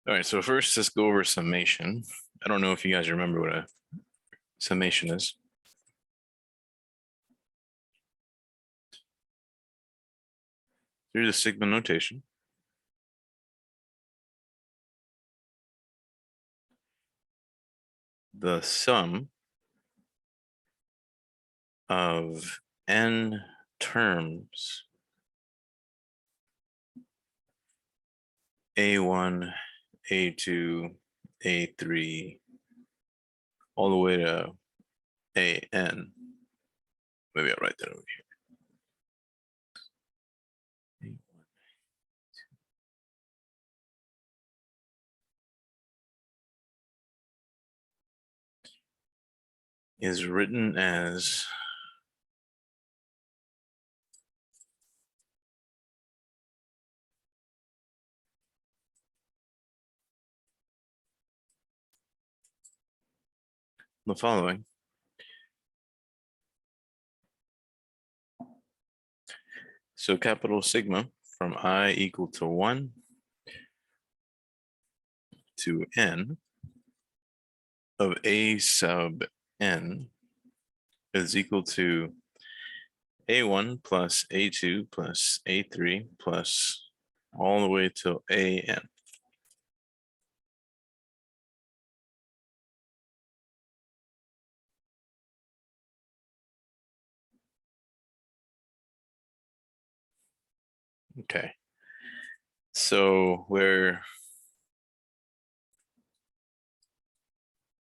All right, so first let's go over summation. I don't know if you guys remember what a summation is. Here's a sigma notation. The sum of n terms A1, A2, A3, all the way to AN. Maybe I'll write that over here. Is written as the following. So capital sigma from I equal to 1 to n of A sub n is equal to A1 plus A2 plus A3 plus all the way to AN. Okay. So where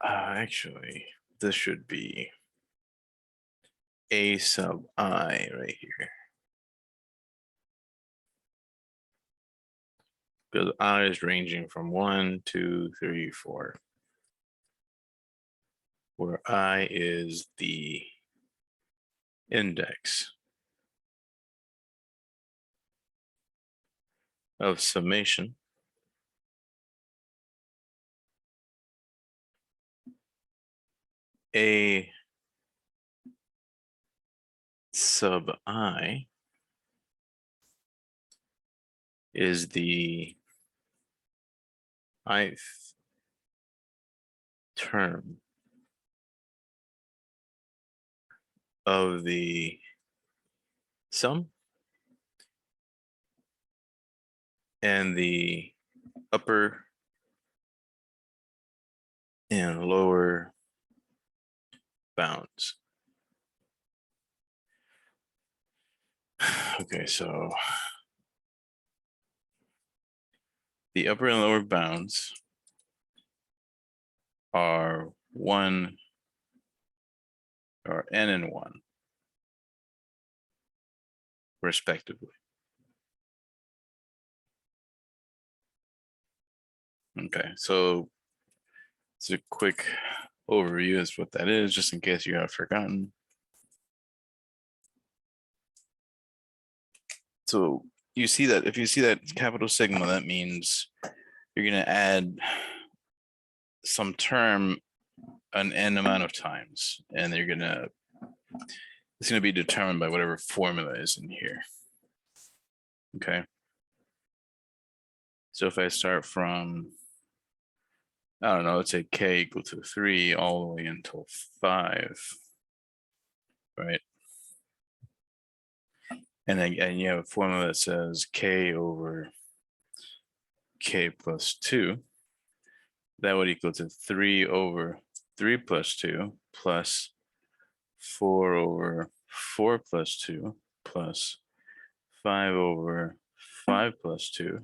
actually this should be A sub I right here. Because I is ranging from 1, 2, 3, 4. Where I is the index of summation A sub I is the ith term of the sum and the upper and lower bounds. Okay, so the upper and lower bounds are 1 or n and 1 respectively. Okay, so it's a quick overview as what that is, just in case you have forgotten. So you see that if you see that capital sigma, that means you're going to add some term an n amount of times, and it's going to be determined by whatever formula is in here. Okay. So if I start from, I don't know, let's say k equal to 3 all the way until 5, right? And then you have a formula that says k over k plus 2. That would equal to 3 over 3 plus 2 plus 4 over 4 plus 2 plus 5 over 5 plus 2.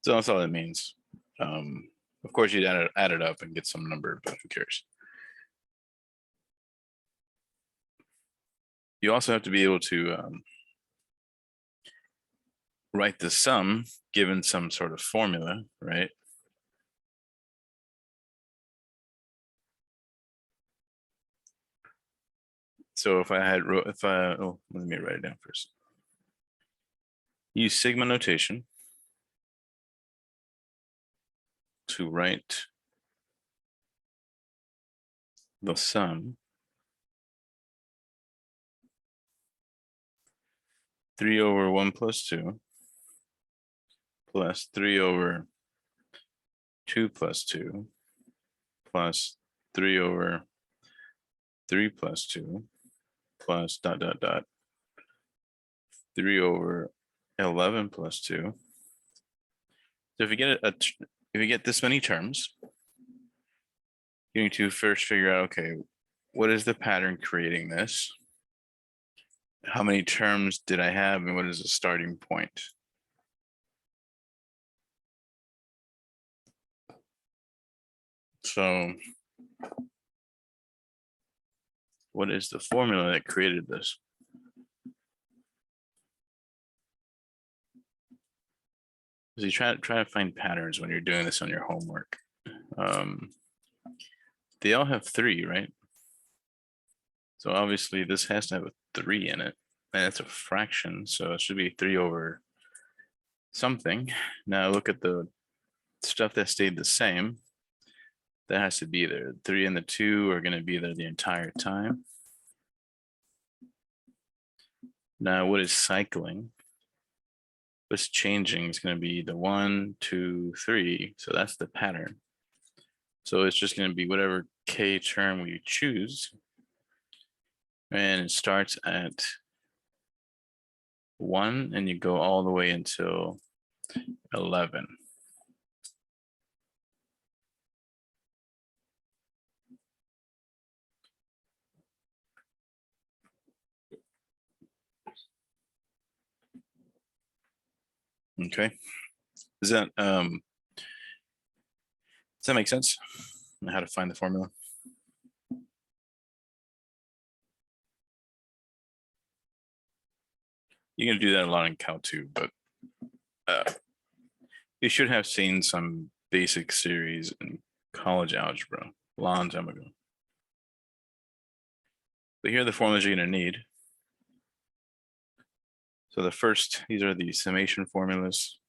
So that's all it means. Of course, you'd add it up and get some number, but who cares? You also have to be able to write the sum given some sort of formula, right? So if I had, let me write it down first. Use sigma notation to write the sum 3 over 1 plus 2 plus 3 over 2 plus 2 plus 3 over 3 plus 2 plus dot dot dot 3 over 11 plus 2. So if you get if you get this many terms, you need to first figure out, okay, what is the pattern creating this? How many terms did I have and what is the starting point? So what is the formula that created this? So you try to find patterns when you're doing this on your homework. They all have 3, right? So obviously this has to have a 3 in it, and it's a fraction, so it should be 3 over something. Now look at the stuff that stayed the same. That has to be there. 3 and the 2 are going to be there the entire time. Now what is cycling? What's changing is going to be the 1, 2, 3. So that's the pattern. So it's just going to be whatever k term we choose. And it starts at 1 and you go all the way until 11. Okay. Does that make sense? How to find the formula? You're going to do that a lot in Cal 2, but you should have seen some basic series in college algebra a long time ago. But here are the formulas you're going to need. So the first, these are the summation formulas.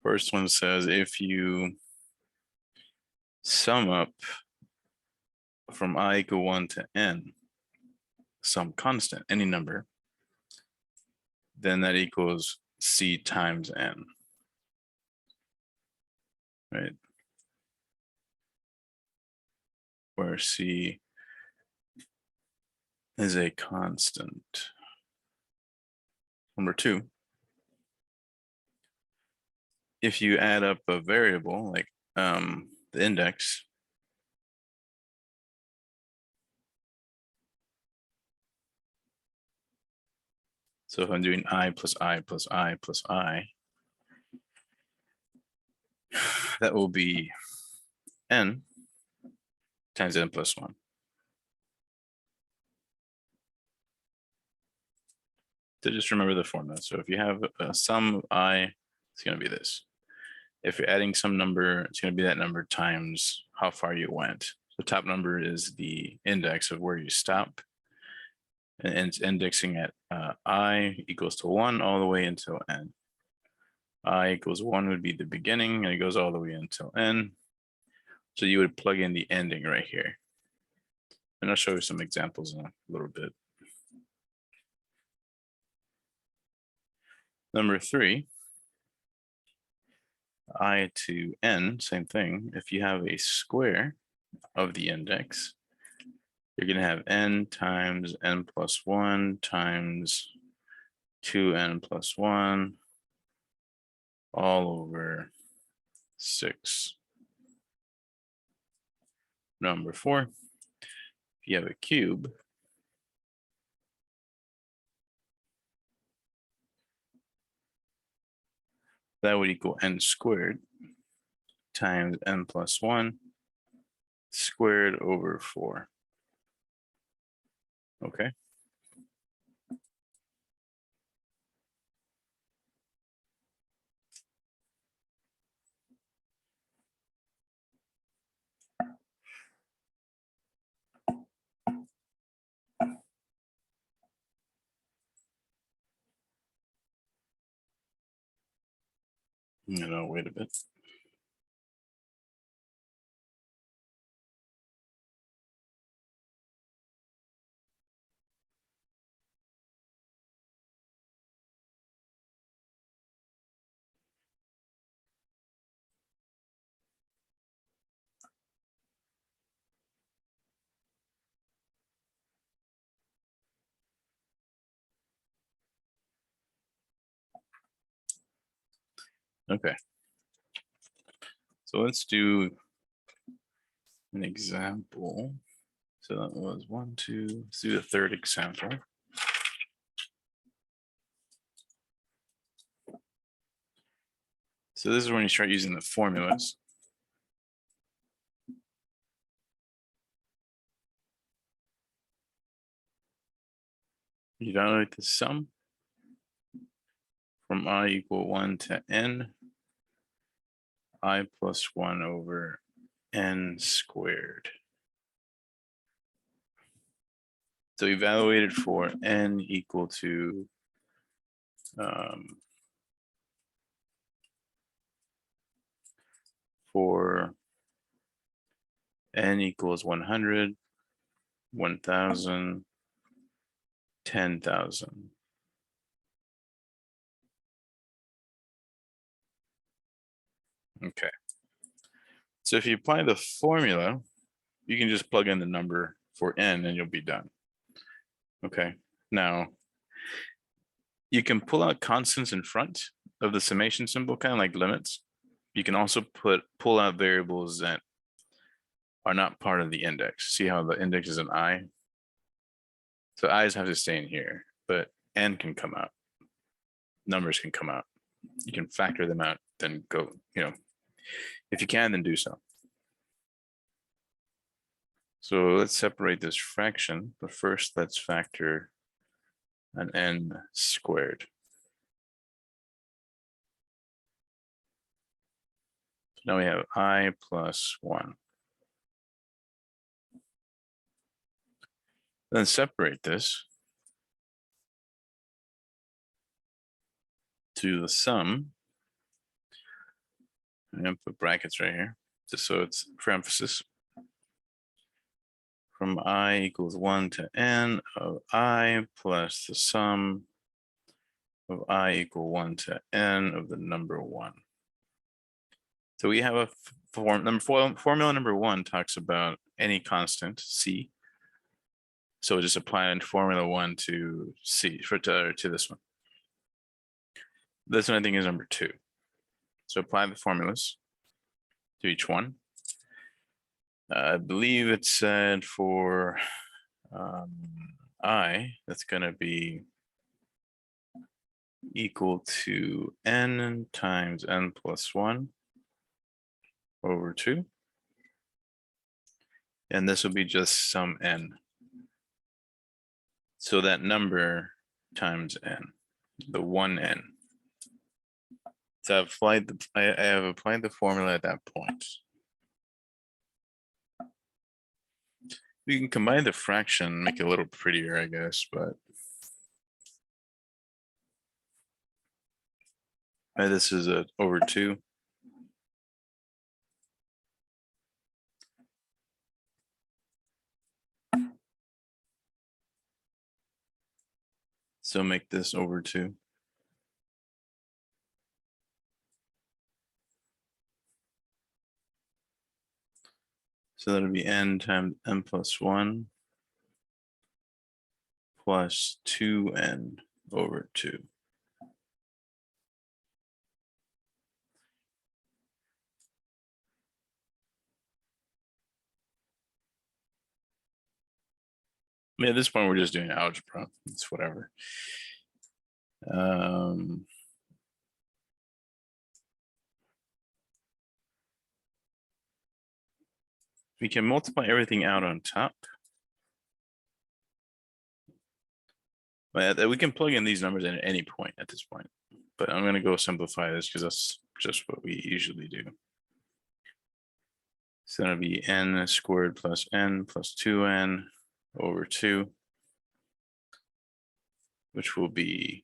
First one says if you sum up from I equal 1 to n, some constant, any number, then that equals c times n, right? Where c is a constant. Number 2, if you add up a variable like the index, so if I'm doing I plus I plus I plus I, that will be n times n plus 1. So just remember the formula. So if you have a sum of I, it's going to be this. If you're adding some number, it's going to be that number times how far you went. The top number is the index of where you stop. And it's indexing at I equals to 1 all the way until n. I equals 1 would be the beginning, and it goes all the way until n. So you would plug in the ending right here. And I'll show you some examples in a little bit. Number 3, I to n, same thing. If you have a square of the index, you're going to have n times n plus 1 times 2n plus 1 all over 6. Number 4, if you have a cube, that would equal n squared times n plus 1 squared over 4. Okay. Wait a bit. Okay. So let's do an example. So that was 1, 2, let's do the third example. So this is when you start using the formulas. You evaluate the sum from I equal 1 to n, I plus 1 over n squared. So evaluated for n equal to for n equals 100, 1,000, 10,000. Okay. So if you apply the formula, you can just plug in the number for n and you'll be done. Okay. Now, you can pull out constants in front of the summation symbol, kind of like limits. You can also pull out variables that are not part of the index. See how the index is an I? So I's have to stay in here, but n can come out. Numbers can come out. You can factor them out, then go, if you can, then do so. So let's separate this fraction, but first let's factor an n squared. So now we have I plus 1. Then separate this to the sum. I'm going to put brackets right here, just so it's for emphasis. From I equals 1 to n of I plus the sum of I equal 1 to n of the number 1. So we have a formula number 1 talks about any constant C. So just apply formula 1 to C to this one. This one I think is number 2. So apply the formulas to each one. I believe it said for I, that's going to be equal to n times n plus 1 over 2. And this will be just sum n. So that number times n, the 1n. So I have applied the formula at that point. We can combine the fraction, make it a little prettier, I guess, but this is a over 2. So make this over 2. So that'll be n times n plus 1 plus 2n over 2. I mean, at this point, we're just doing algebra. It's whatever. We can multiply everything out on top. But we can plug in these numbers at any point at this point. But I'm going to go simplify this because that's just what we usually do. So that'll be n squared plus n plus 2n over 2, which will be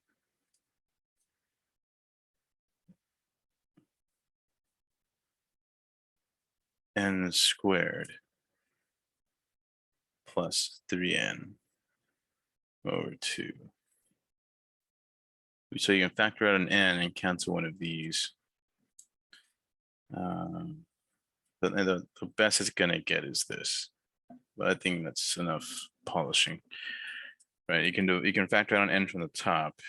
n squared plus 3n over 2. So you can factor out an n and cancel one of these. The best it's going to get is this. But I think that's enough polishing. Right, you can factor out an n from the top.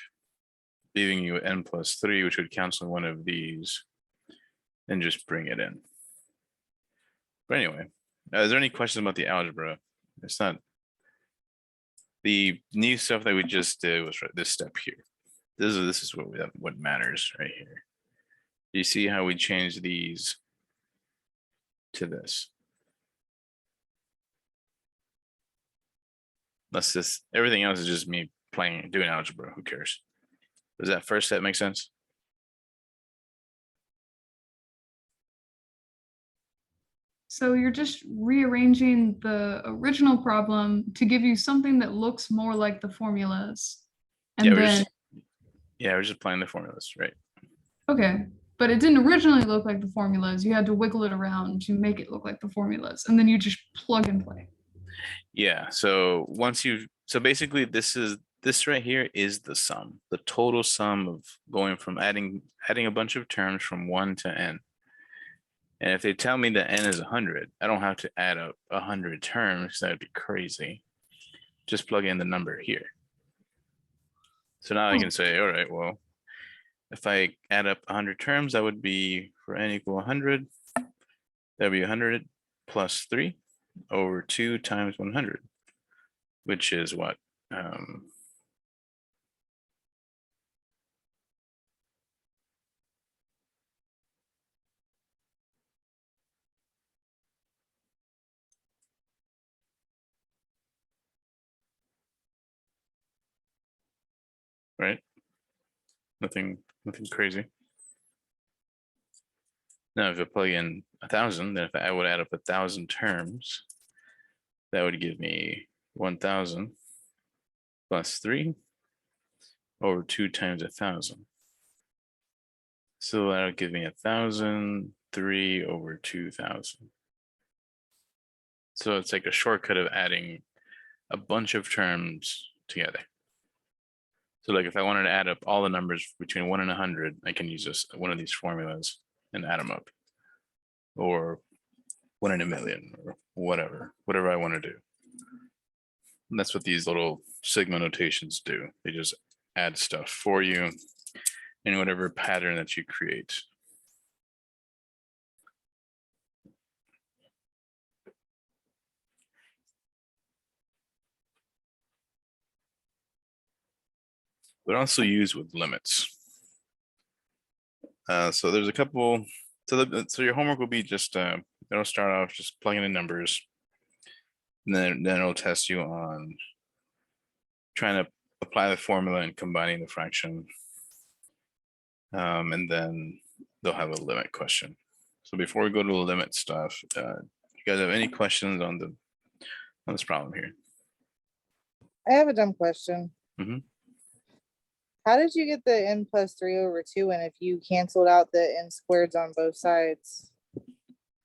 leaving you n plus 3, which would cancel one of these, and just bring it in. But anyway, is there any questions about the algebra? It's not. The new stuff that we just did was this step here. This is what matters right here. You see how we change these to this? That's just, everything else is just me doing algebra. Who cares? Does that first step make sense? So you're just rearranging the original problem to give you something that looks more like the formulas. And we're just applying the formulas, right? Okay, but it didn't originally look like the formulas. You had to wiggle it around to make it look like the formulas, and then you just plug and play. Yeah, so basically this right here is the sum, the total sum of going from adding a bunch of terms from 1 to n. And if they tell me that n is 100, I don't have to add up 100 terms. That would be crazy. Just plug in the number here. So now I can say, all right, well, if I add up 100 terms, that would be for n equal 100. That would be 100 plus 3 over 2 times 100, which is what? Right? Nothing crazy. Now, if I plug in 1,000, then if I would add up 1,000 terms, that would give me 1,000 plus 3 over 2 times 1,000. So that would give me 1,000, 3 over 2,000. So it's like a shortcut of adding a bunch of terms together. So like if I wanted to add up all the numbers between 1 and 100, I can use one of these formulas and add them up. Or 1 in a million, or whatever I want to do. And that's what these little sigma notations do. They just add stuff for you in whatever pattern that you create. But also use with limits. So there's a couple. So your homework will be just it'll start off just plugging in numbers, and then it'll test you on trying to apply the formula and combining the fraction. And then they'll have a limit question. So before we go to the limit stuff, you guys have any questions on this problem here? I have a dumb question. Mhm. How did you get the n plus 3 over 2 and if you canceled out the n squareds on both sides?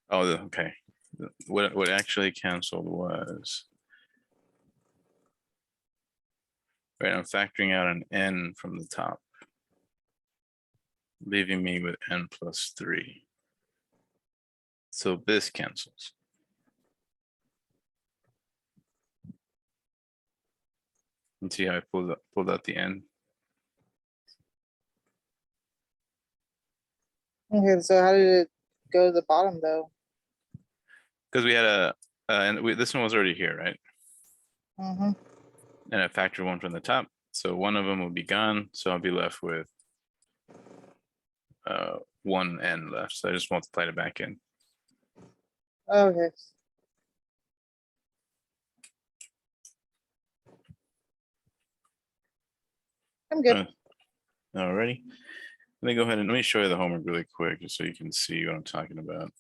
Oh, okay. What actually canceled was, right, I'm factoring out an n from the top, leaving me with n plus 3. So this cancels. And see how I pulled out the n? Okay, so how did it go to the bottom though? Because we had this one was already here, right? Mm-hmm. And I factored one from the top. So one of them will be gone. So I'll be left with 1 n left. So I just multiplied it back in. Okay. I'm good. Alrighty. Let me go ahead and let me show you the homework really quick just so you can see what I'm talking about.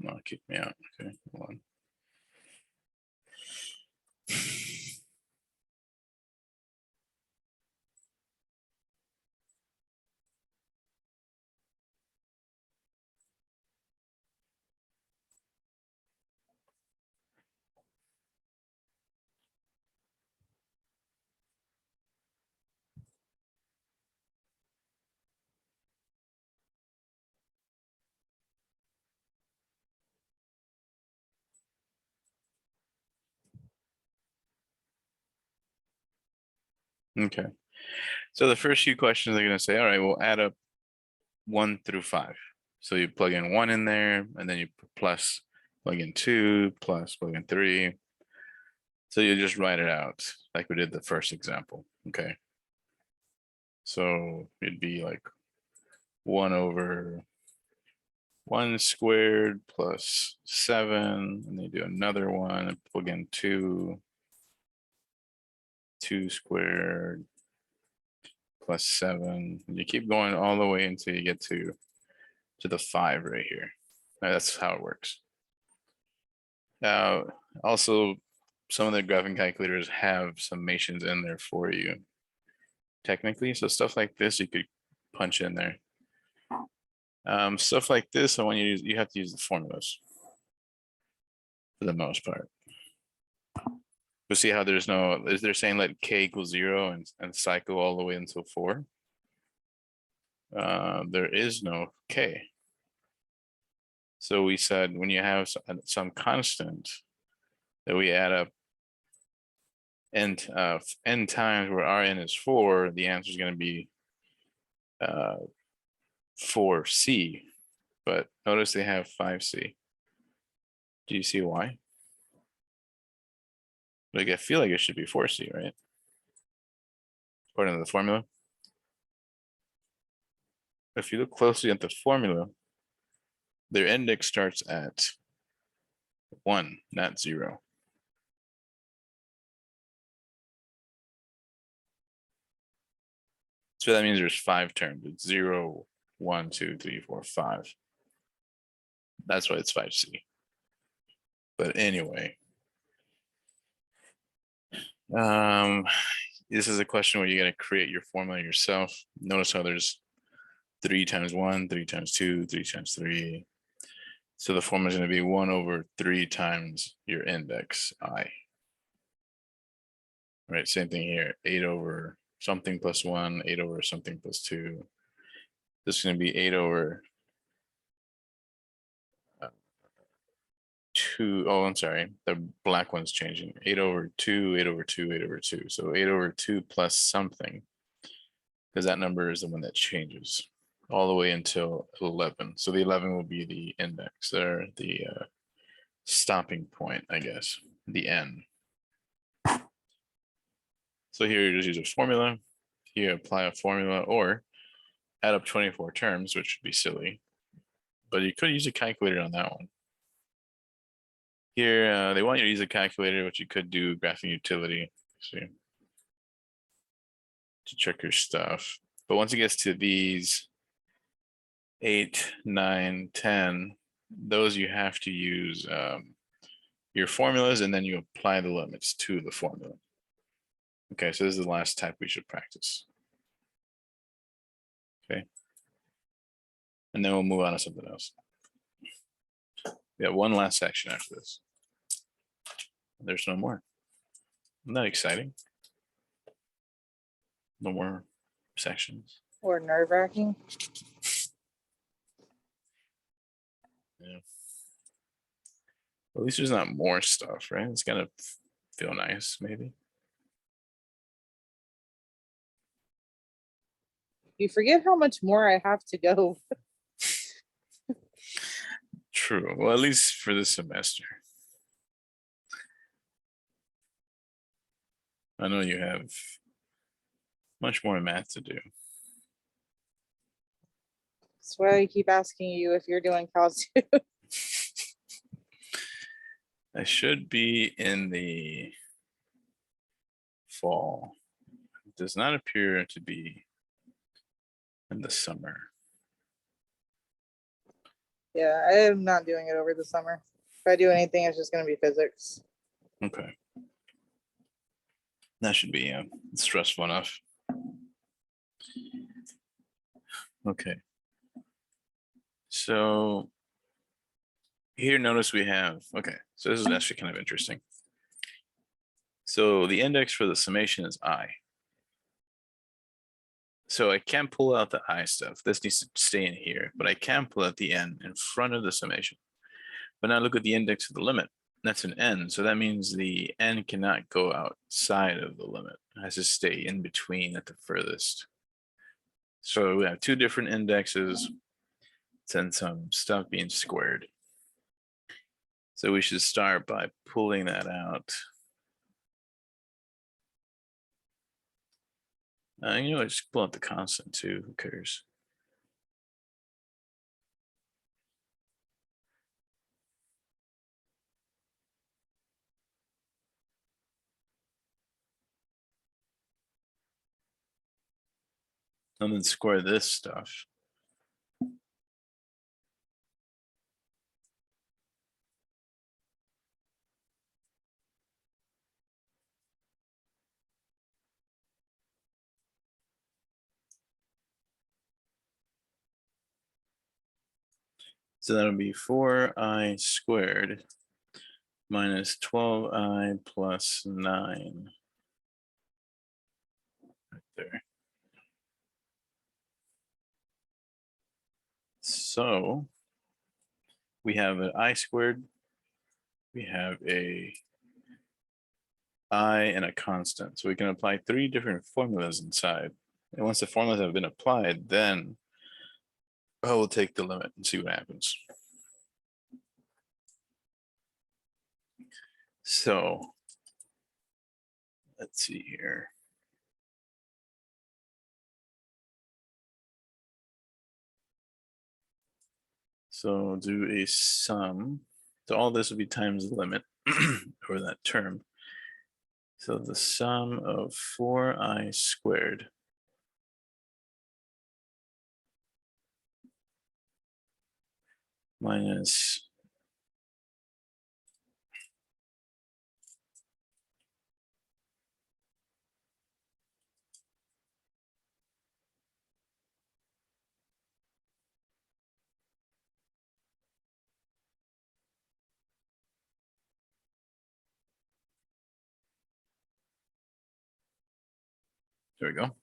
Oh, kick me out. Okay, hold on. Okay. So the first few questions are going to say, all right, we'll add up 1 through 5. So you plug in 1 in there, and then you plus plug in 2, plus plug in 3. So you just write it out like we did the first example. Okay. So it'd be like 1 over 1 squared plus 7, and then you do another one and plug in 2 squared plus 7, and you keep going all the way until you get to the 5 right here. That's how it works. Now, also, some of the graphing calculators have summations in there for you, technically. So stuff like this, you could punch in there. Stuff like this, I want you to use, you have to use the formulas for the most part. You'll see how there's no, is they're saying let k equals 0 and cycle all the way until 4. There is no k. So we said when you have some constant that we add up n times where Rn is 4, the answer is going to be 4c. But notice they have 5c. Do you see why? Like, I feel like it should be 4c, right? According to the formula. If you look closely at the formula, their index starts at 1, not 0. So that means there's 5 terms. It's 0, 1, 2, 3, 4, 5. That's why it's 5c. But anyway, this is a question where you got to create your formula yourself. Notice how there's 3 times 1, 3 times 2, 3 times 3. So the formula is going to be 1 over 3 times your index I. Right, same thing here, 8 over something plus 1, 8 over something plus 2. This is going to be 8 over 2. Oh, I'm sorry, the black one's changing. 8 over 2, 8 over 2, 8 over 2. So 8 over 2 plus something, because that number is the one that changes all the way until 11. So the 11 will be the index there, the stopping point, I guess, the n. So here you just use a formula. Here apply a formula or add up 24 terms, which would be silly, but you could use a calculator on that one. Here, they want you to use a calculator, which you could do graphing utility, see, to check your stuff. But once it gets to these 8, 9, 10, those you have to use your formulas, and then you apply the limits to the formula. Okay, so this is the last type we should practice. Okay. And then we'll move on to something else. We have one last section after this. There's no more. Isn't that exciting? No more sections. Or nerve-wracking. Yeah. At least there's not more stuff, right? It's gonna feel nice, maybe. You forget how much more I have to go. True. Well, at least for this semester. I know you have much more math to do. That's why I keep asking you if you're doing Cal 2. I should be in the fall. It does not appear to be in the summer. Yeah, I am not doing it over the summer. If I do anything, it's just going to be physics. Okay. That should be stressful enough. Okay. So here, notice we have, okay, so this is actually kind of interesting. So the index for the summation is I. So I can't pull out the I stuff. This needs to stay in here, but I can pull out the N in front of the summation. But now look at the index of the limit. That's an n, so that means the n cannot go outside of the limit. It has to stay in between at the furthest. So we have two different indexes and some stuff being squared. So we should start by pulling that out. You know, just pull out the constant too, who cares? And then square this stuff. So that'll be 4i squared minus 12i plus 9. Right there. So we have an I squared, we have a I and a constant. So we can apply three different formulas inside. And once the formulas have been applied, then I will take the limit and see what happens. So let's see here. So do a sum. So all this would be times the limit or that term. So the sum of 4i squared minus there we go.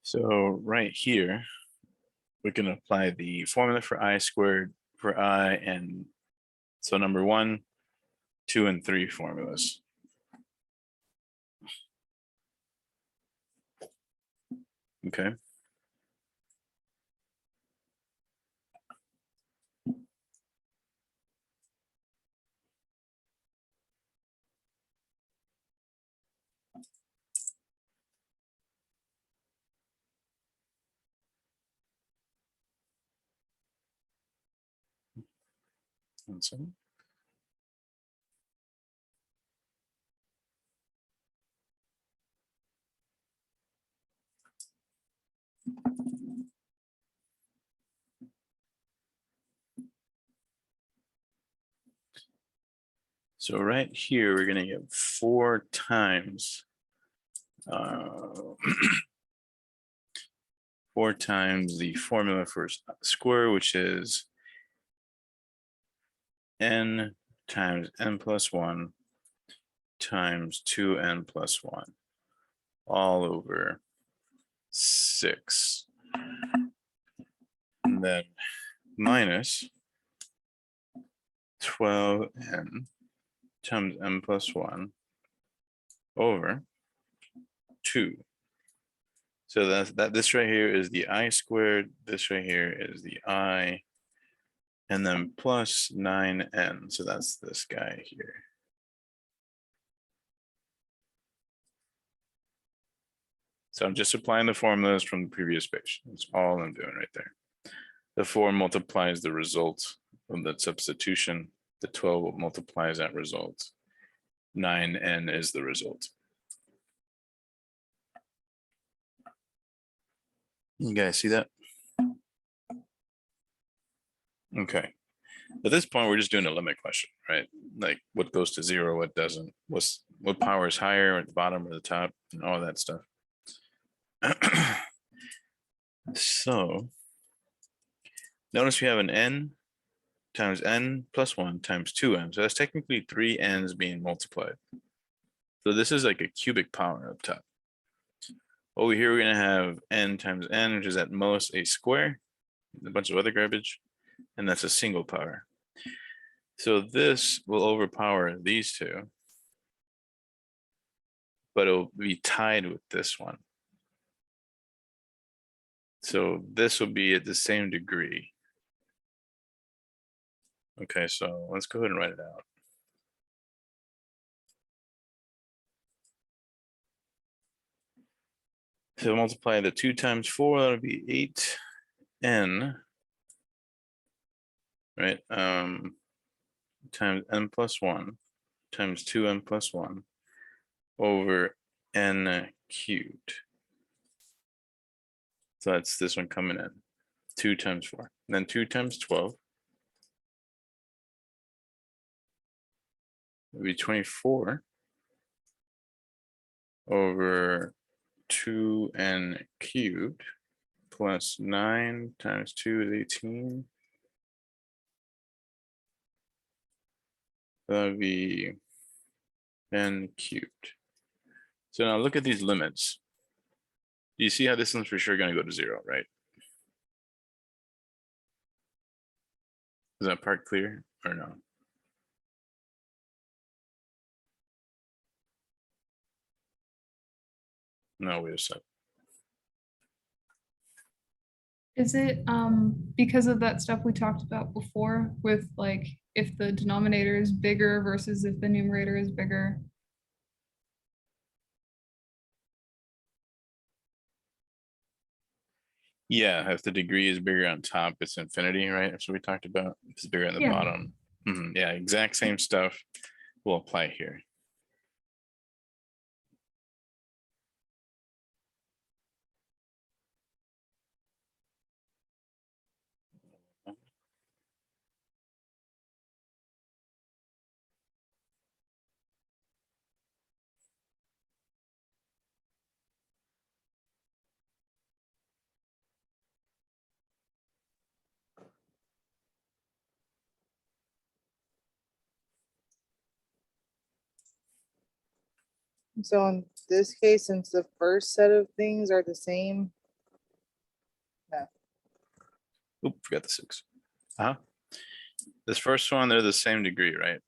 So right here, we can apply the formula for I squared for I, and so number 1, 2, and 3 formulas. Okay. One second. So right here, we're gonna get 4 times 4 times the formula for square, which is n times n plus 1 times 2n plus 1 all over 6. And then minus 12n times n plus 1 over 2. So that this right here is the I squared, this right here is the I, and then plus 9n. So that's this guy here. So I'm just applying the formulas from the previous page. That's all I'm doing right there. The 4 multiplies the result of that substitution. The 12 multiplies that result. 9n is the result. You guys see that? Okay. At this point, we're just doing a limit question, right? Like what goes to 0, what doesn't, what power is higher at the bottom or the top, and all that stuff. So notice we have an n times n plus 1 times 2n. So that's technically 3 n's being multiplied. So this is like a cubic power up top. Over here, we're going to have n times n, which is at most a square, a bunch of other garbage, and that's a single power. So this will overpower these two, but it'll be tied with this one. So this will be at the same degree. Okay, so let's go ahead and write it out. So multiply the 2 times 4, that'll be 8n, right? Times n plus 1 times 2n plus 1 over n cubed. So that's this one coming in, 2 times 4, and then 2 times 12 would be 24 over 2n cubed plus 9 times 2 is 18. That would be n cubed. So now look at these limits. You see how this one's for sure going to go to 0, right? Is that part clear or no? No, wait a sec. Is it because of that stuff we talked about before with like if the denominator is bigger versus if the numerator is bigger? Yeah, if the degree is bigger on top, it's infinity, right? That's what we talked about. If it's bigger on the Yeah. bottom. Yeah, exact same stuff will apply here. So in this case, since the first set of things are the same, Oop, forgot the 6. This first one, they're the same degree, right?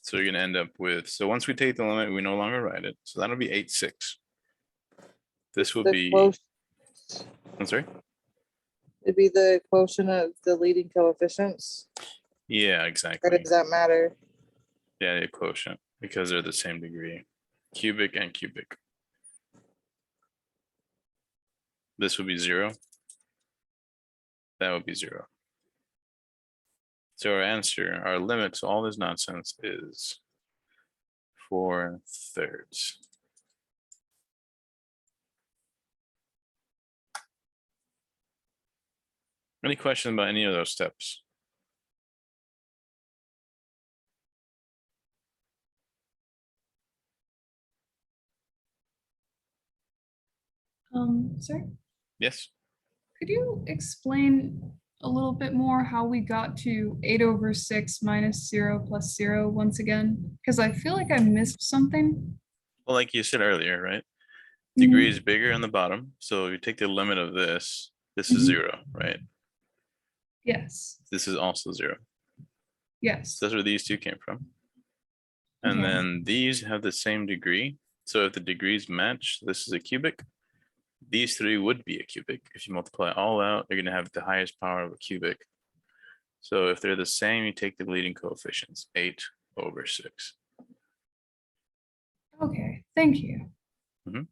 So you're gonna end up with, so once we take the limit, we no longer write it. So that'll be 8, 6. This will the be, quotient, I'm sorry? it'd be the quotient of the leading coefficients. Yeah, Or exactly. does that matter? Yeah, the quotient, because they're the same degree, cubic and cubic. This would be 0. That would be 0. So our answer, our limit to all this nonsense is 4/3. Any questions about any of those steps? Sorry, Yes. could you explain a little bit more how we got to 8/6 minus 0 plus 0 once again? Because I feel like I missed something. Well, like you said earlier, right? Mhm. Degree is bigger on the bottom. So you take the limit of this, this is Mhm. 0, right? Yes, This is also 0. yes. So that's where these two came from. And Okay. then these have the same degree. So if the degrees match, this is a cubic. These 3 would be a cubic. If you multiply all out, you're gonna have the highest power of a cubic. So if they're the same, you take the leading coefficients, 8/6. Okay, thank you. Mhm.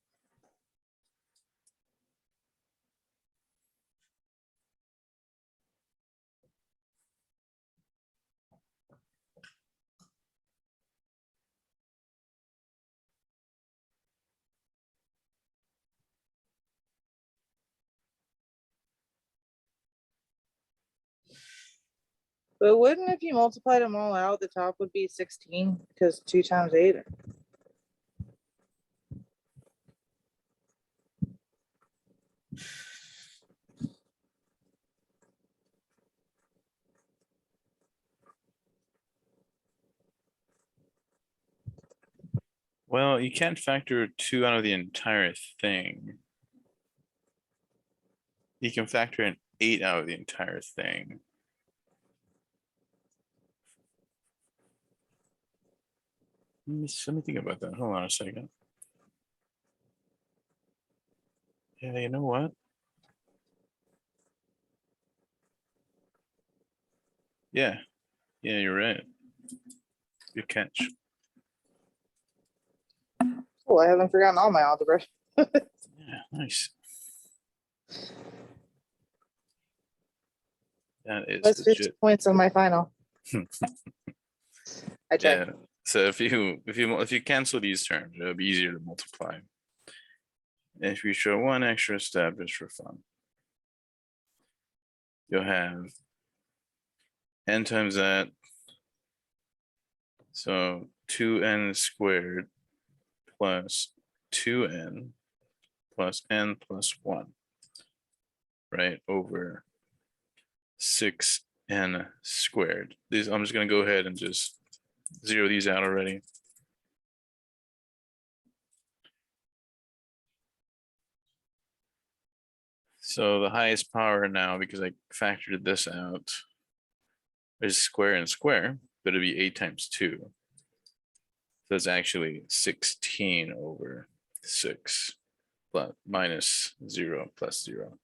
But wouldn't if you multiplied them all out, the top would be 16 because 2 times 8. Well, you can't factor 2 out of the entire thing. You can factor in 8 out of the entire thing. Let me think about that. Hold on a second. Yeah, you know what? Yeah, you're right. Good catch. Oh, I haven't forgotten all my algebra. Yeah, nice. That is That's 50 legit. points on my final. I tried. Yeah. So if you cancel these terms, it'll be easier to multiply. If you show one extra step just for fun, you'll have n times that. So 2n squared plus 2n plus n plus 1, right, over 6n squared. These, I'm just going to go ahead and just zero these out already. So the highest power now, because I factored this out, is square and square, but it'd be 8 times 2. So it's actually 16 over 6 plus minus 0 plus 0.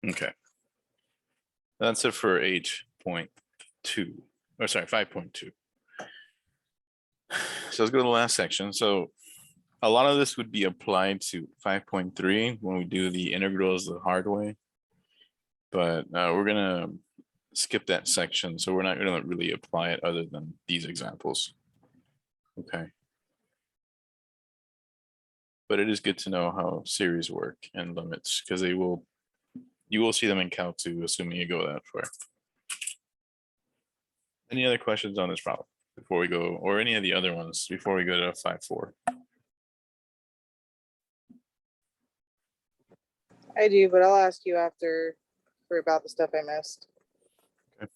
Okay. That's it for 8.2, or sorry, 5.2. So let's go to the last section. So a lot of this would be applied to 5.3 when we do the integrals the hard way. But we're gonna skip that section. So we're not gonna really apply it other than these examples. Okay. But it is good to know how series work and limits, because you will see them in Calc 2, assuming you go that far. Any other questions on this problem before we go, or any of the other ones before we go to 5.4? I do, but I'll ask you after for about the stuff I missed. Okay.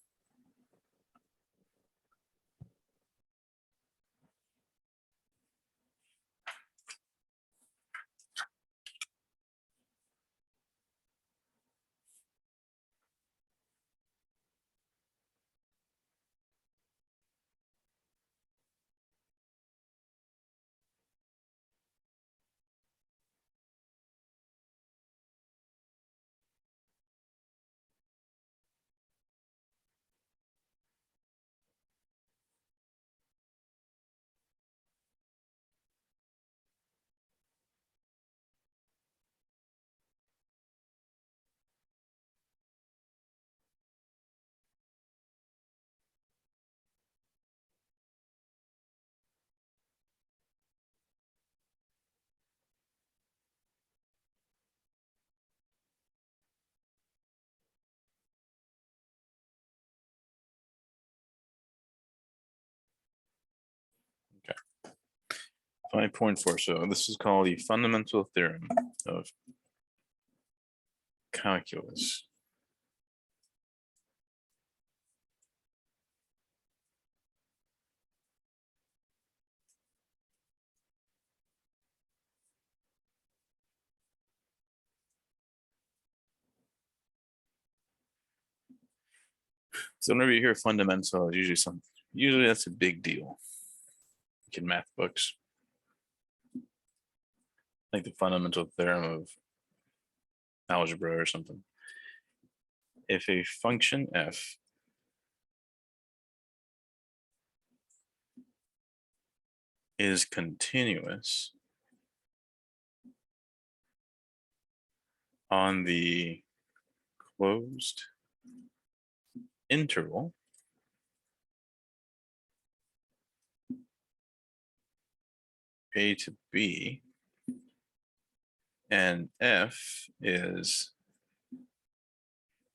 Okay. 5.4. So this is called the fundamental theorem of calculus. So whenever you hear fundamental, usually that's a big deal. Like in math books, like the fundamental theorem of algebra or something. If a function f is continuous on the closed interval a to b, and f is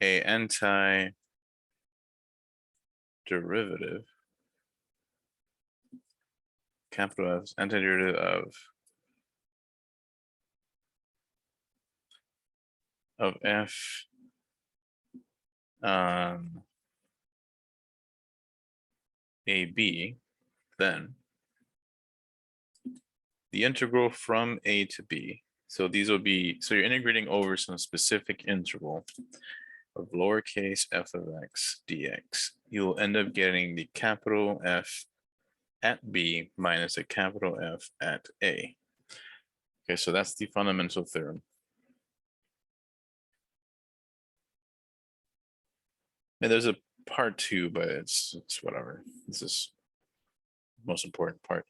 a anti-derivative capital F, antiderivative of F AB, then the integral from A to B. So these will be, so you're integrating over some specific interval of lowercase f of x dx. You'll end up getting the capital F at B minus a capital F at A. Okay, so that's the fundamental theorem. And there's a part 2, but it's whatever. This is the most important part.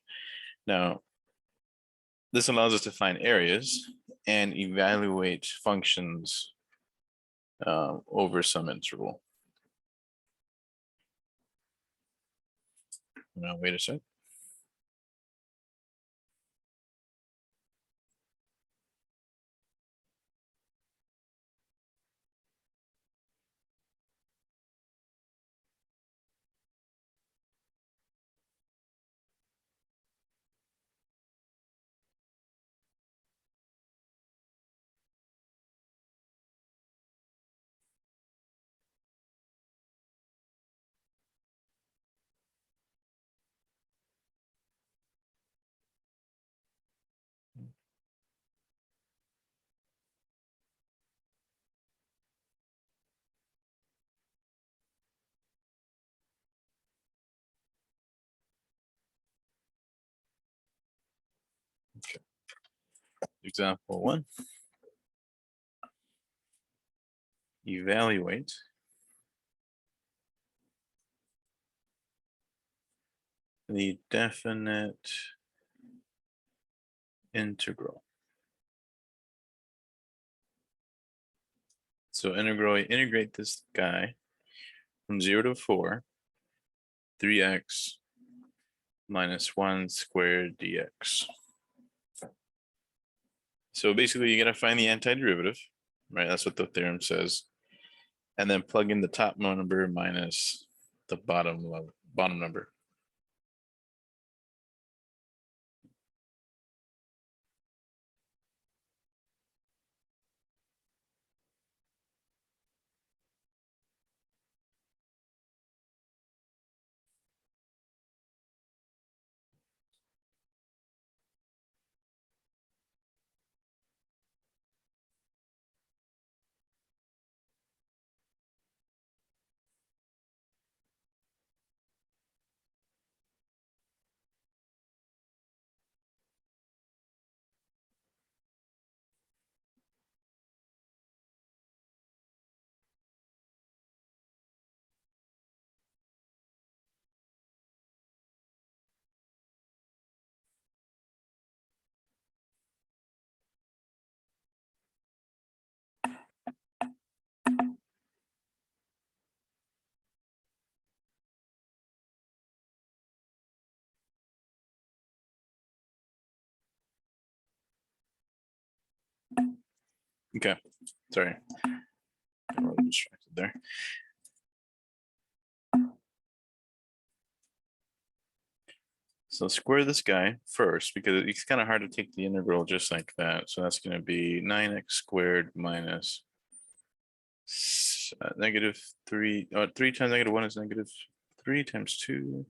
Now, this allows us to find areas and evaluate functions over some interval. Now, wait a sec. Okay. Example 1. Evaluate the definite integral. So integrate this guy from 0 to 4, 3x minus 1 squared dx. So basically, you got to find the antiderivative, right? That's what the theorem says. And then plug in the top number minus the bottom number. Okay, sorry. I'm really distracted there. So square this guy first, because it's kind of hard to take the integral just like that. So that's going to be 9x squared minus negative 3. 3 times negative 1 is negative 3 times 2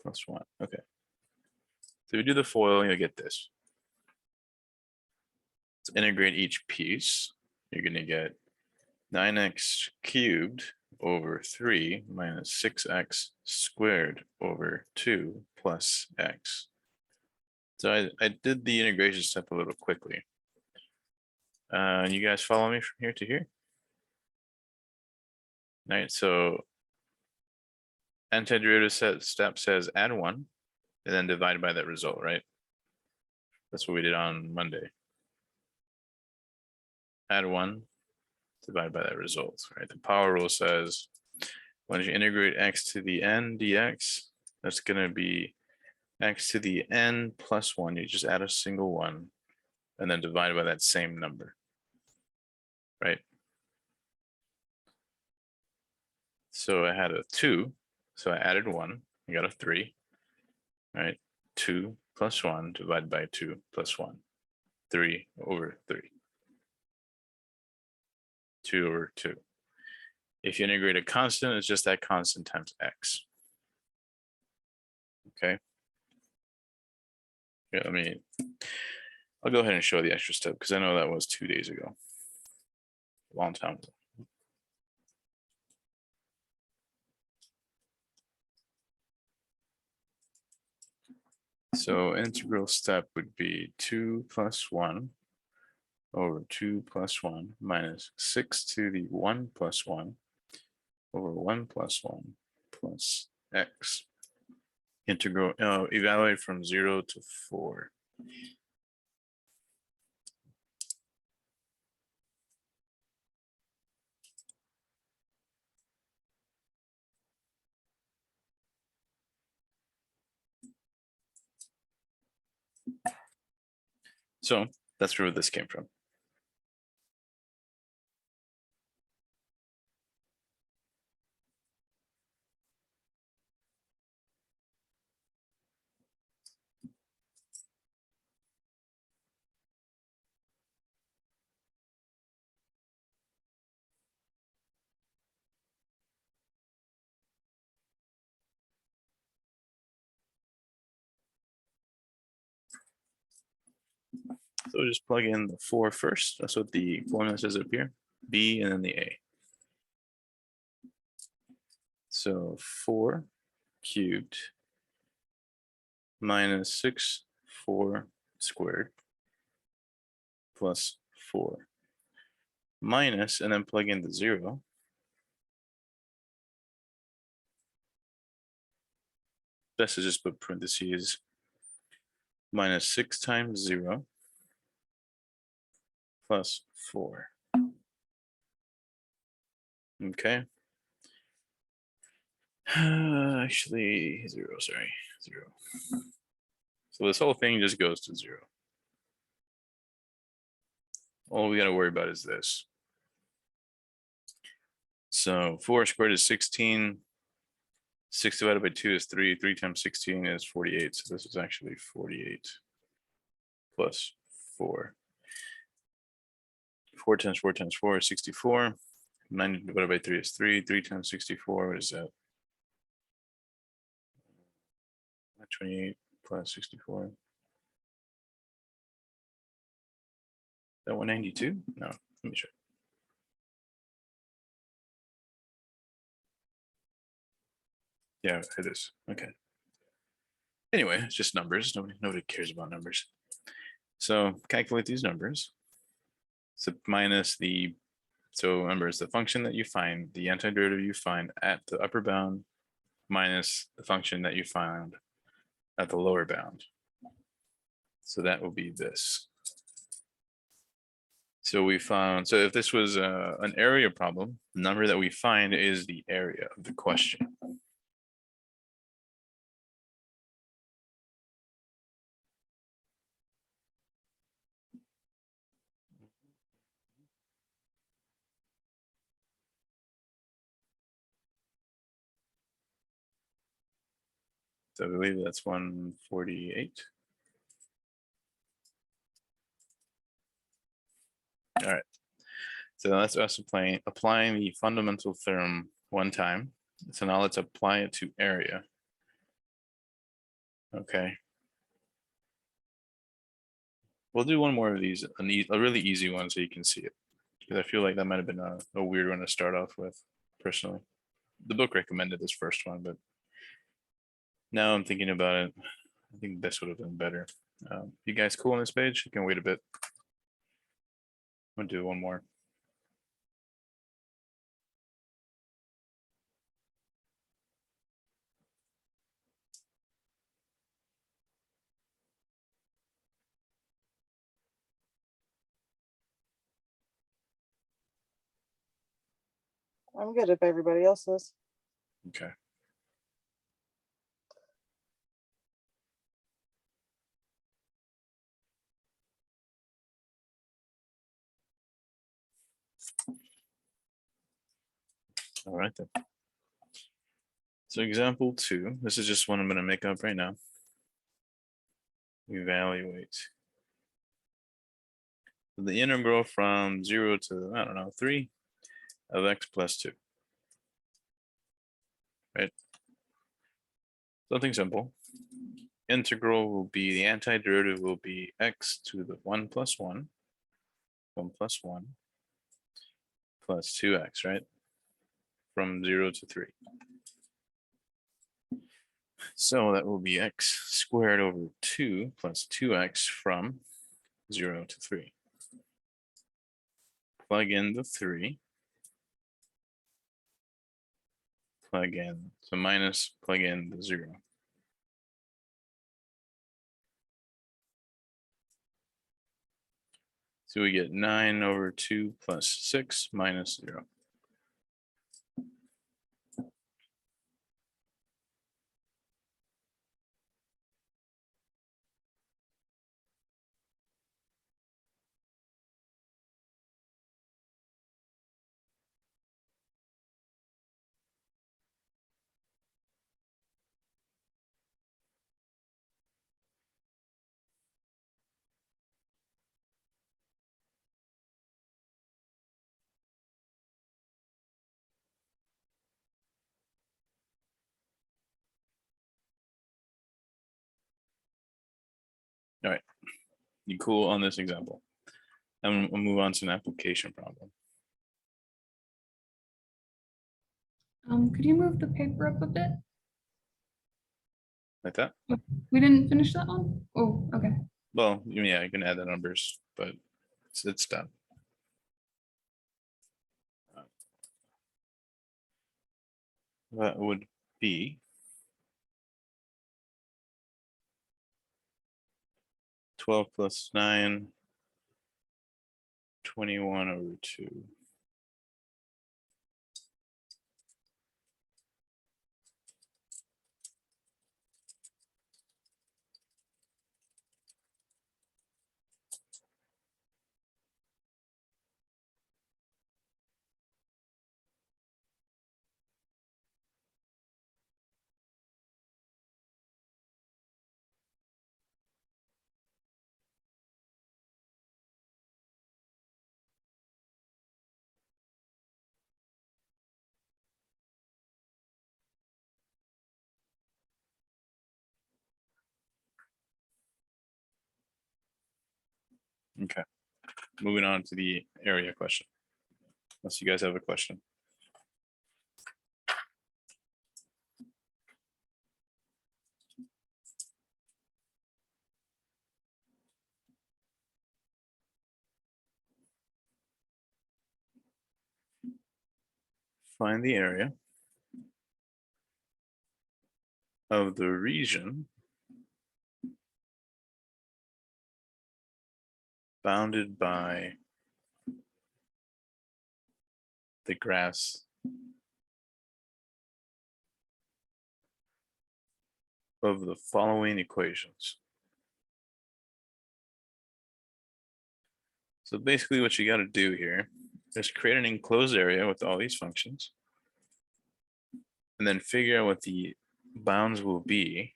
plus 1. Okay. So if you do the FOIL, you'll get this. Let's integrate each piece. You're going to get 9x cubed over 3 minus 6x squared over 2 plus x. So I did the integration step a little quickly. You guys follow me from here to here? All right, so antiderivative step says add 1 and then divide by that result, right? That's what we did on Monday. Add 1, divide by that result, right? The power rule says when you integrate x to the n dx, that's going to be x to the n plus 1. You just add a single 1 and then divide by that same number, right? So I had a 2, so I added 1, I got a 3, right? 2 plus 1 divided by 2 plus 1. 3 over 3. 2 over 2. If you integrate a constant, it's just that constant times x. Okay. Yeah, I'll go ahead and show the extra step because I know that was 2 days ago. A long time ago. So integral step would be 2 plus 1 over 2 plus 1 minus 6 to the 1 plus 1 over 1 plus 1 plus x. Integral, evaluate from 0 to 4. So that's where this came from. So just plug in the 4 first. That's what the formula says up here. B and then the A. So 4 cubed minus 6, 4 squared plus 4 minus, and then plug in the 0. Best is just put parentheses minus 6 times 0 plus 4. Okay. Actually, 0, sorry, 0. So this whole thing just goes to 0. All we got to worry about is this. So 4 squared is 16. 6 divided by 2 is 3. 3 times 16 is 48. So this is actually 48 plus 4. 4 times 4 times 4 is 64. 9 divided by 3 is 3. 3 times 64, what is that? 28 plus 64. Is that 192? No, let me check. Yeah, it is. Okay. Anyway, it's just numbers. Nobody cares about numbers. So calculate these numbers. So minus the, so remember, it's the function that you find, the antiderivative you find at the upper bound minus the function that you find at the lower bound. So that will be this. So we found, so if this was an area problem, the number that we find is the area of the question. So I believe that's 148. All right. So that's us applying the fundamental theorem one time. So now let's apply it to area. Okay. We'll do one more of these, a really easy one so you can see it. Because I feel like that might have been a weird one to start off with, personally. The book recommended this first one, but now I'm thinking about it. I think this would have been better. You guys cool on this page? You can wait a bit. I'm gonna do one more. I'm good if everybody else is. Okay. All right then. So example 2, this is just one I'm going to make up right now. evaluate the integral from 0 to, I don't know, 3 of x plus 2. Right? Something simple. Integral will be, the antiderivative will be x to the 1 plus 1, 1 plus 1, plus 2x, right? From 0 to 3. So that will be x squared over 2 plus 2x from 0 to 3. Plug in the 3. Plug in, so minus, plug in the 0. So we get 9 over 2 plus 6 minus 0. All right, you cool on this example? And we'll move on to an application problem. Could you move the paper up a bit? Like that? We didn't finish that one? Oh, okay. Well, yeah, you can add the numbers, but it's done. That would be 12 plus 9, 21 over 2. Okay, moving on to the area question. Unless you guys have a question. Find the area of the region bounded by the graphs of the following equations. So basically what you got to do here is create an enclosed area with all these functions and then figure out what the bounds will be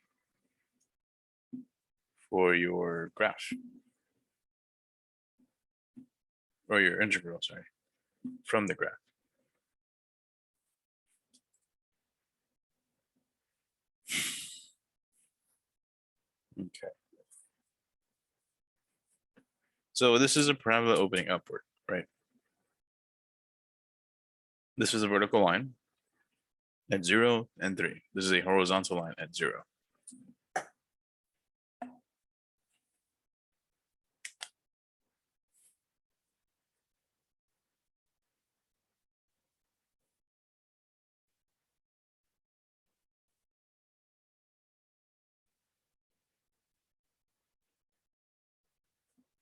for your graph or your integral, sorry, from the graph. Okay. So this is a parabola opening upward, right? This is a vertical line at 0 and 3. This is a horizontal line at 0.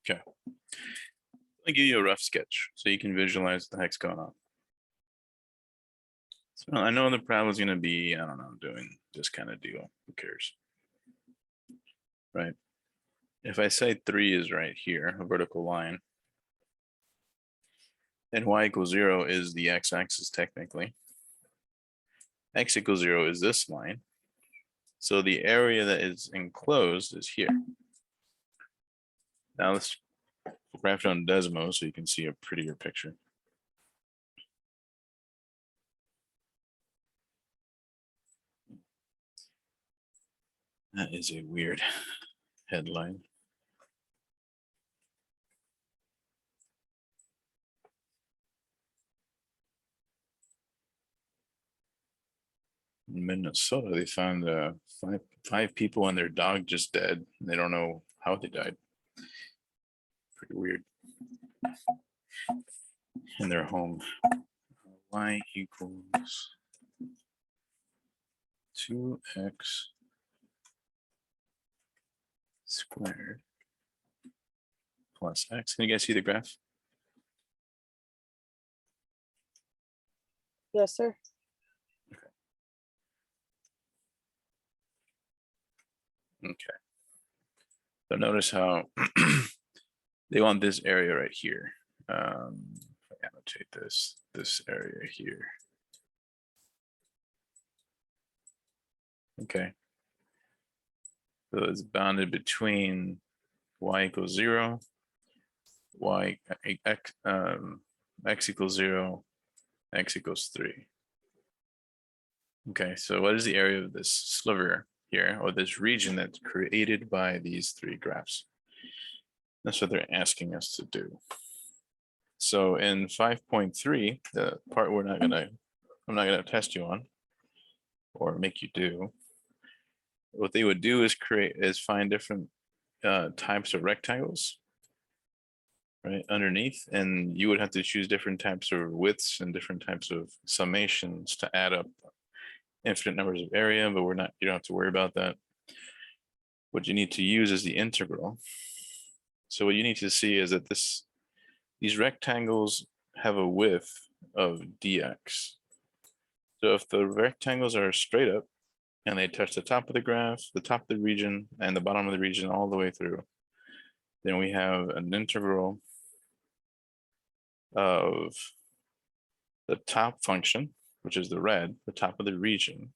Okay. I'll give you a rough sketch so you can visualize what the heck's going on. So I know the parabola is going to be, I don't know, doing this kind of deal. Who cares? Right? If I say 3 is right here, a vertical line, and y equals 0 is the x-axis technically. X equals 0 is this line. So the area that is enclosed is here. Now let's graph it on Desmo so you can see a prettier picture. That is a weird headline. In Minnesota, they found five people and their dog just dead. They don't know how they died. Pretty weird. In their home. Y equals 2x squared plus x. Can you guys see the graph? Yes, sir. Okay. So notice how they want this area right here. If I annotate this area here. Okay. So it's bounded between y equals 0, x equals 0, x equals 3. Okay, so what is the area of this sliver here, or this region that's created by these three graphs? That's what they're asking us to do. So in 5.3, the part I'm not gonna test you on or make you do, what they would do is find different types of rectangles right underneath, and you would have to choose different types of widths and different types of summations to add up infinite numbers of area, but you don't have to worry about that. What you need to use is the integral. So what you need to see is that these rectangles have a width of dx. So if the rectangles are straight up and they touch the top of the graph, the top of the region, and the bottom of the region all the way through, then we have an integral of the top function, which is the red, the top of the region,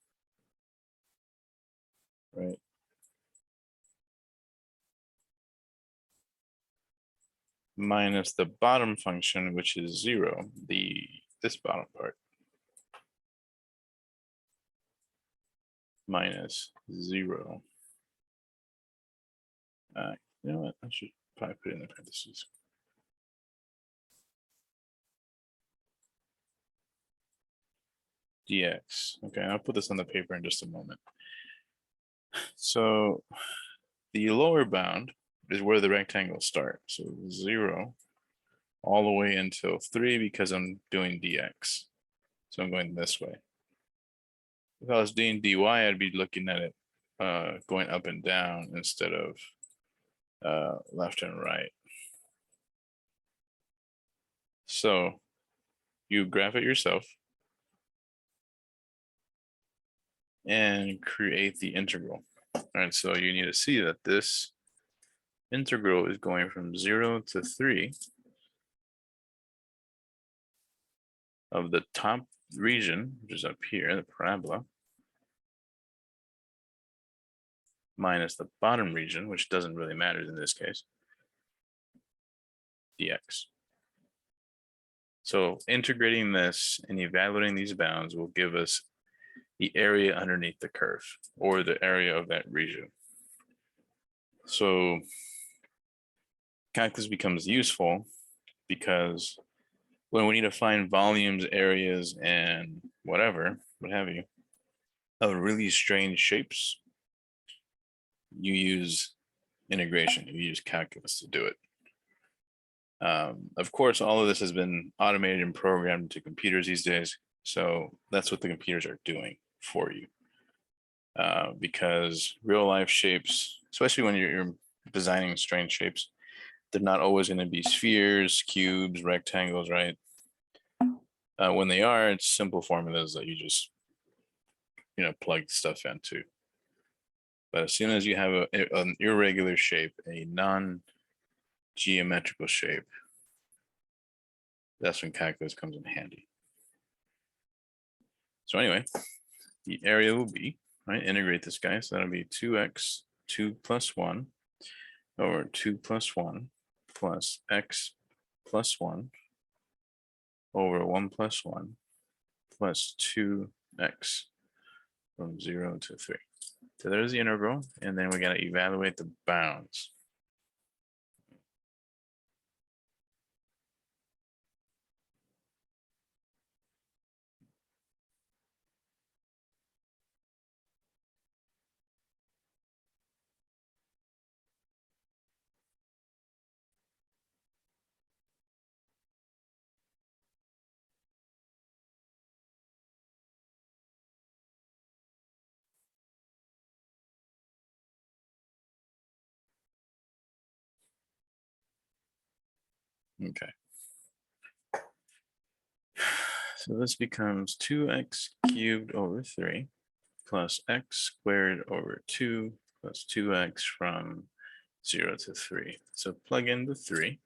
right? Minus the bottom function, which is 0, this bottom part. Minus 0. You know what? I should probably put it in the parentheses. Dx. Okay, I'll put this on the paper in just a moment. So the lower bound is where the rectangles start. So 0 all the way until 3 because I'm doing dx. So I'm going this way. If I was doing dy, I'd be looking at it going up and down instead of left and right. So you graph it yourself and create the integral. All right, so you need to see that this integral is going from 0 to 3 of the top region, which is up here, the parabola, minus the bottom region, which doesn't really matter in this case, dx. So integrating this and evaluating these bounds will give us the area underneath the curve, or the area of that region. So calculus becomes useful because when we need to find volumes, areas, and what have you, of really strange shapes, you use integration, you use calculus to do it. Of course, all of this has been automated and programmed to computers these days. So that's what the computers are doing for you. Because real life shapes, especially when you're designing strange shapes, they're not always going to be spheres, cubes, rectangles, right? When they are, it's simple formulas that you just, plug stuff into. But as soon as you have an irregular shape, a non-geometrical shape, that's when calculus comes in handy. So anyway, the area will be, right, integrate this guy. So that'll be 2x, 2 plus 1 over 2 plus 1 plus x plus 1 over 1 plus 1 plus 2x from 0 to 3. So there's the integral, and then we got to evaluate the bounds. Okay. So this becomes 2x cubed over 3 plus x squared over 2 plus 2x from 0 to 3. So plug in the 3.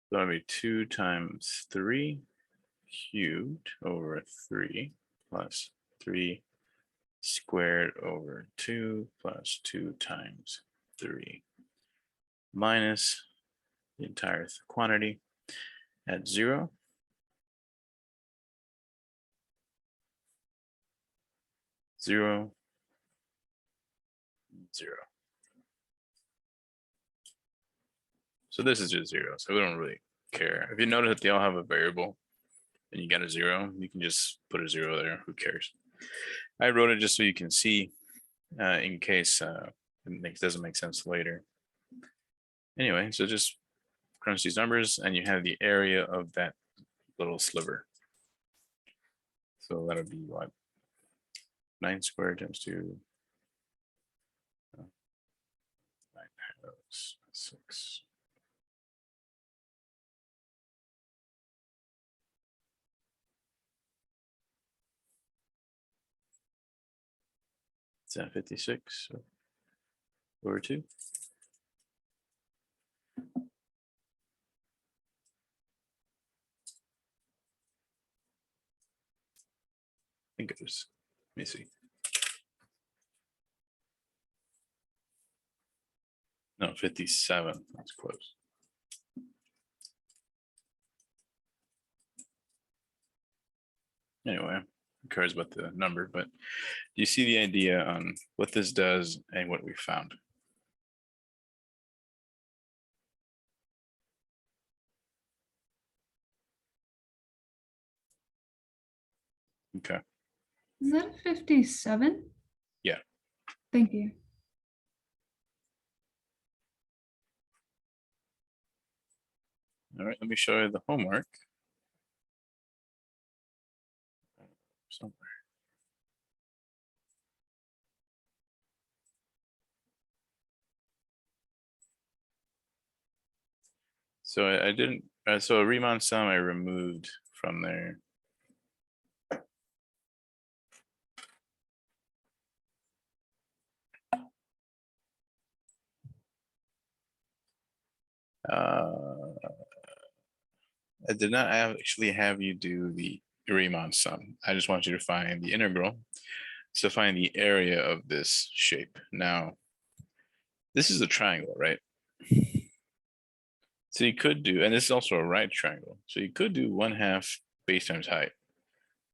So that'll be 2 times 3 cubed over 3 plus 3 squared over 2 plus 2 times 3 minus the entire quantity at 0. 0, 0. So this is just 0. So we don't really care. If you notice that they all have a variable and you got a 0, you can just put a 0 there. Who cares? I wrote it just so you can see in case it doesn't make sense later. Anyway, so just crunch these numbers and you have the area of that little sliver. So that'll be what? 9 squared times 2. 9 times 6. Is that 56 over 2? I think it was. Let me see. No, 57. That's close. Anyway, who cares about the number, but do you see the idea on what this does and what we found? Okay. Is that 57? Yeah. Thank you. All right, let me show you the homework. Somewhere. So I didn't, so a Riemann sum I removed from there. I did not actually have you do the Riemann sum. I just want you to find the integral. So find the area of this shape. Now, this is a triangle, right? So you could do, and this is also a right triangle. So you could do 1/2 base times height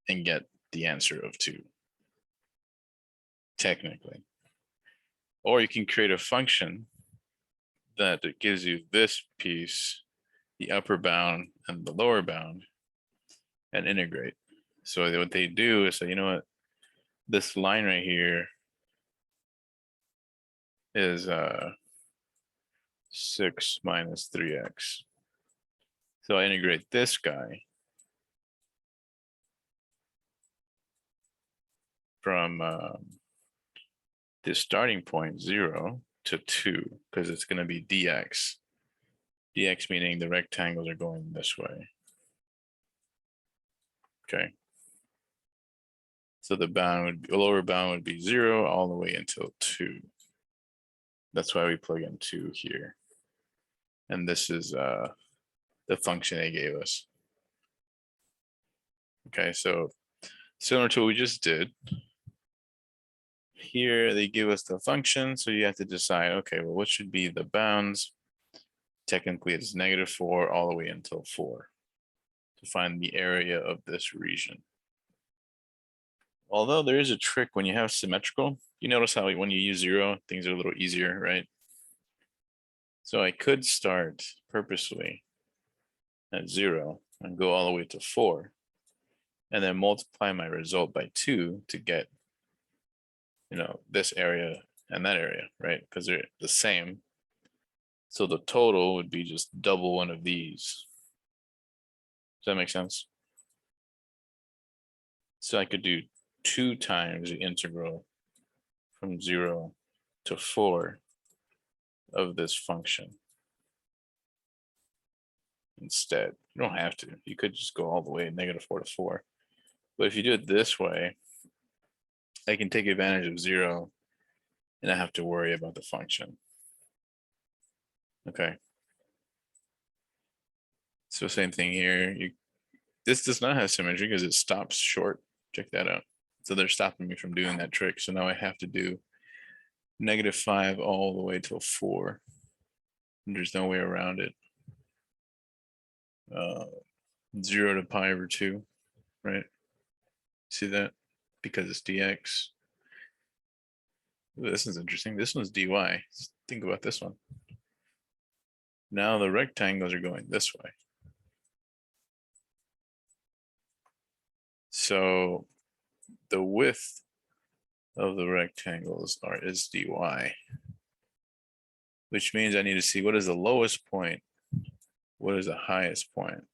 and get the answer of 2, technically. Or you can create a function that gives you this piece, the upper bound and the lower bound, and integrate. So what they do is say, you know what, this line right here is 6 minus 3x. So I integrate this guy from the starting point 0 to 2, because it's going to be dx. Dx meaning the rectangles are going this way. Okay. So the bound would be, the lower bound would be 0 all the way until 2. That's why we plug in 2 here. And this is the function they gave us. Okay, so similar to what we just did, here they give us the function, so you have to decide, okay, well, what should be the bounds? Technically, it's -4 all the way until 4 to find the area of this region. Although there is a trick when you have symmetrical, you notice how when you use 0, things are a little easier, right? So I could start purposely at 0 and go all the way to 4, and then multiply my result by 2 to get, you know, this area and that area, right? Because they're the same. So the total would be just double one of these. Does that make sense? So I could do 2 times the integral from 0 to 4 of this function. Instead, you don't have to. You could just go all the way -4 to 4. But if you do it this way, I can take advantage of 0 and not have to worry about the function. Okay. So same thing here. This does not have symmetry because it stops short. Check that out. So they're stopping me from doing that trick. So now I have to do -5 all the way till 4. And there's no way around it. 0 to pi over 2, right? See that? Because it's dx. Ooh, this is interesting. This one's dy. Think about this one. Now the rectangles are going this way. So the width of the rectangles is dy, which means I need to see what is the lowest point, what is the highest point.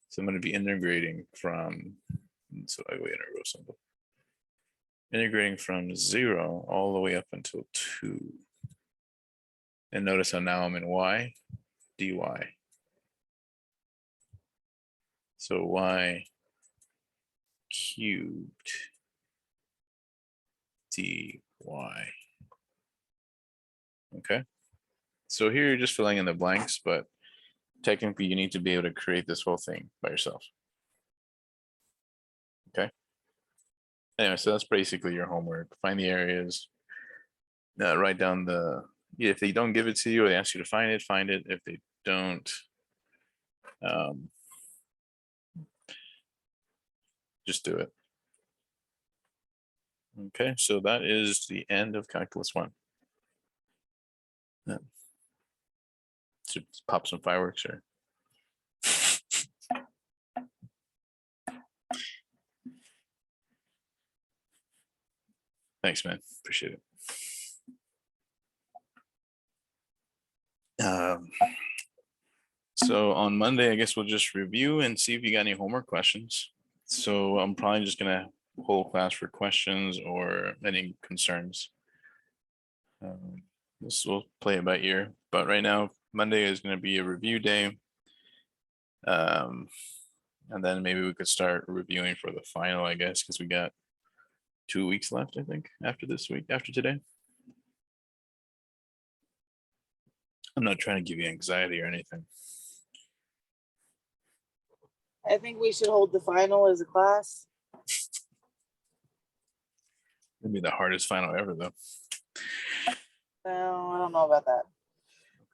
So I'm going to be integrating from, so I go integral symbol, integrating from 0 all the way up until 2. And notice how now I'm in y, dy. So y cubed dy. Okay. So here you're just filling in the blanks, but technically you need to be able to create this whole thing by yourself. Okay. Anyway, so that's basically your homework. Find the areas, write down if they don't give it to you or they ask you to find it. If they don't, just do it. Okay, so that is the end of Calculus 1. Should pop some fireworks here. Thanks, man. Appreciate it. So on Monday, I guess we'll just review and see if you got any homework questions. So I'm probably just gonna hold class for questions or any concerns. This will play it by ear, but right now Monday is going to be a review day. And then maybe we could start reviewing for the final, I guess, because we got 2 weeks left, I think, after this week, after today. I'm not trying to give you anxiety or anything. I think we should hold the final as a class. It'd be the hardest final ever, though. No, I don't know about that.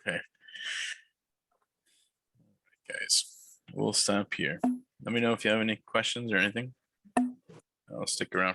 Okay. Guys, we'll stop here. Let me know if you have any questions or anything. I'll stick around.